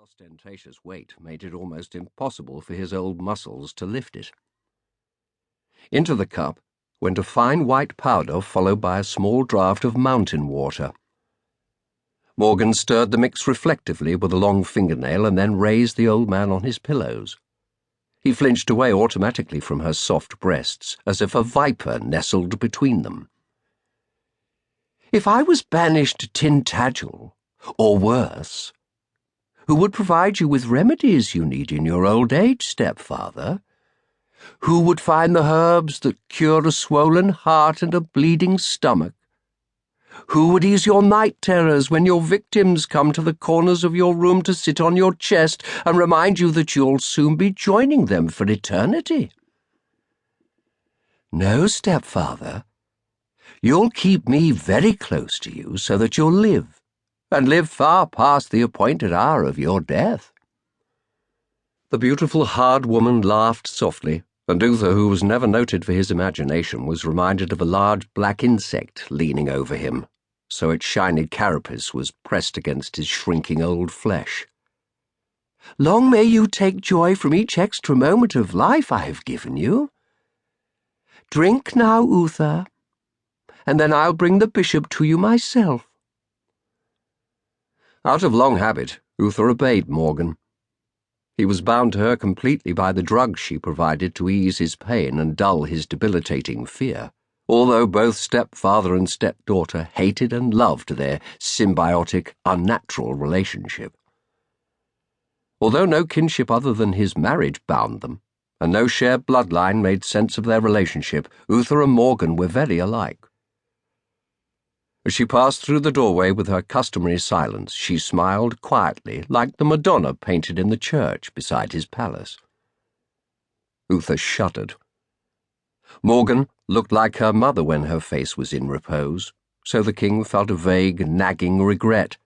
ostentatious weight made it almost impossible for his old muscles to lift it. Into the cup went a fine white powder followed by a small draught of mountain water. Morgan stirred the mix reflectively with a long fingernail and then raised the old man on his pillows. He flinched away automatically from her soft breasts, as if a viper nestled between them. "If I was banished to Tintagel, or worse, who would provide you with remedies you need in your old age, stepfather? Who would find the herbs that cure a swollen heart and a bleeding stomach? Who would ease your night terrors when your victims come to the corners of your room to sit on your chest and remind you that you'll soon be joining them for eternity? No, stepfather. You'll keep me very close to you so that you'll live, and live far past the appointed hour of your death." The beautiful hard woman laughed softly, and Uther, who was never noted for his imagination, was reminded of a large black insect leaning over him, so its shiny carapace was pressed against his shrinking old flesh. "Long may you take joy from each extra moment of life I have given you. Drink now, Uther, and then I'll bring the bishop to you myself." Out of long habit, Uther obeyed Morgan. He was bound to her completely by the drugs she provided to ease his pain and dull his debilitating fear, although both stepfather and stepdaughter hated and loved their symbiotic, unnatural relationship. Although no kinship other than his marriage bound them, and no shared bloodline made sense of their relationship, Uther and Morgan were very alike. As she passed through the doorway with her customary silence, she smiled quietly, like the Madonna painted in the church beside his palace. Uther shuddered. Morgan looked like her mother when her face was in repose, so the king felt a vague, nagging regret,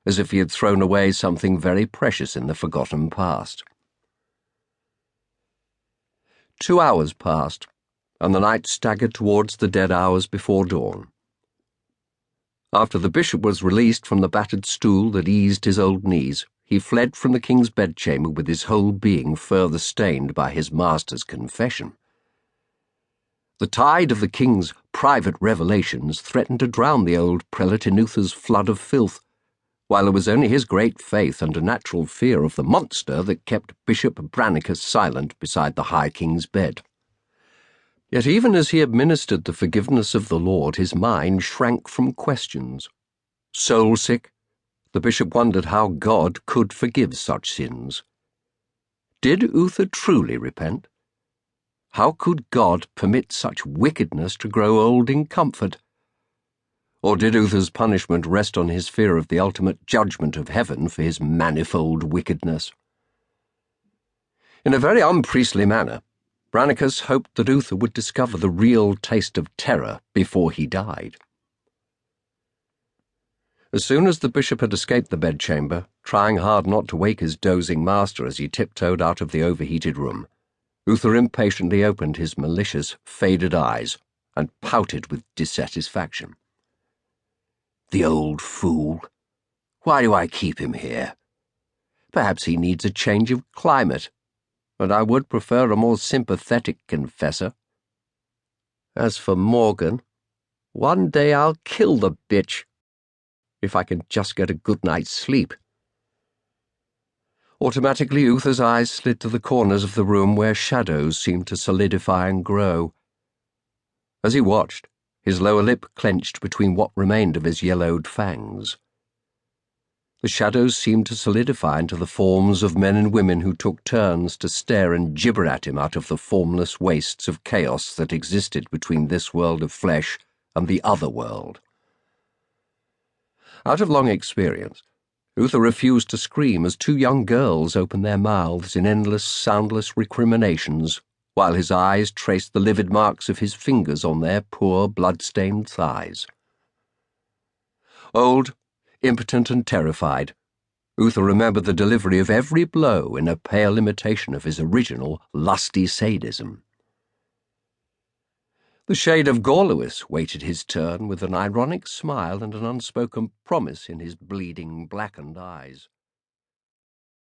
as if he had thrown away something very precious in the forgotten past. 2 hours passed, and the night staggered towards the dead hours before dawn. After the bishop was released from the battered stool that eased his old knees, he fled from the king's bedchamber with his whole being further stained by his master's confession. The tide of the king's private revelations threatened to drown the old prelate in Uther's flood of filth, while it was only his great faith and a natural fear of the monster that kept Bishop Branicus silent beside the High King's bed. Yet even as he administered the forgiveness of the Lord, his mind shrank from questions. Soul-sick, the bishop wondered how God could forgive such sins. Did Uther truly repent? How could God permit such wickedness to grow old in comfort? Or did Uther's punishment rest on his fear of the ultimate judgment of heaven for his manifold wickedness? In a very unpriestly manner, Branicus hoped that Uther would discover the real taste of terror before he died. As soon as the bishop had escaped the bedchamber, trying hard not to wake his dozing master as he tiptoed out of the overheated room, Uther impatiently opened his malicious, faded eyes and pouted with dissatisfaction. "The old fool! Why do I keep him here? Perhaps he needs a change of climate, and I would prefer a more sympathetic confessor. As for Morgan, one day I'll kill the bitch, if I can just get a good night's sleep." Automatically, Uther's eyes slid to the corners of the room where shadows seemed to solidify and grow. As he watched, his lower lip clenched between what remained of his yellowed fangs. The shadows seemed to solidify into the forms of men and women who took turns to stare and gibber at him out of the formless wastes of chaos that existed between this world of flesh and the other world. Out of long experience, Uther refused to scream as 2 young girls opened their mouths in endless, soundless recriminations, while his eyes traced the livid marks of his fingers on their poor, blood-stained thighs. Old, impotent and terrified, Uther remembered the delivery of every blow in a pale imitation of his original lusty sadism. The shade of Gorlois waited his turn with an ironic smile and an unspoken promise in his bleeding, blackened eyes.